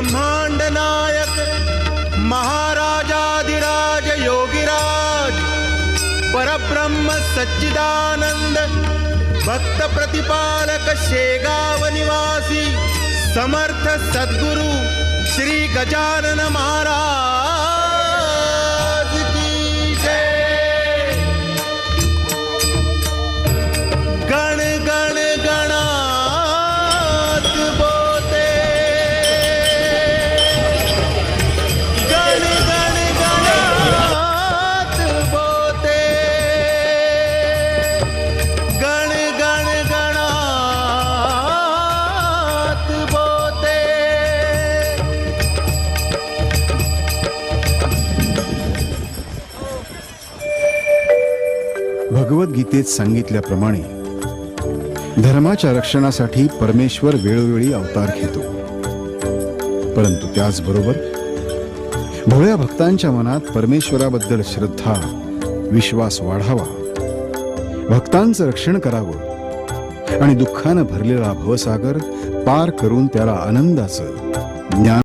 ब्रह्मांड नायक महाराजाधिराज योगीराज परब्रह्म सच्चिदानंद भक्त प्रतिपालक शेगाव निवासी समर्थ सद्गुरु श्री गजानन महाराज की जय। गण गण गणात बोते, गण गण गणात बोते, गण गण गणात बोते। भगवद्गीतेत सांगितल्याप्रमाणे धर्माच्या रक्षणासाठी परमेश्वर वेळोवेळी अवतार घेतो, परंतु त्याचबरोबर भोळ्या भक्तांच्या मनात परमेश्वराबद्दल श्रद्धा विश्वास वाढावा, भक्तांचं रक्षण करावं आणि दुःखानं भरलेला भवसागर पार करून त्याला आनंदाचं ज्ञान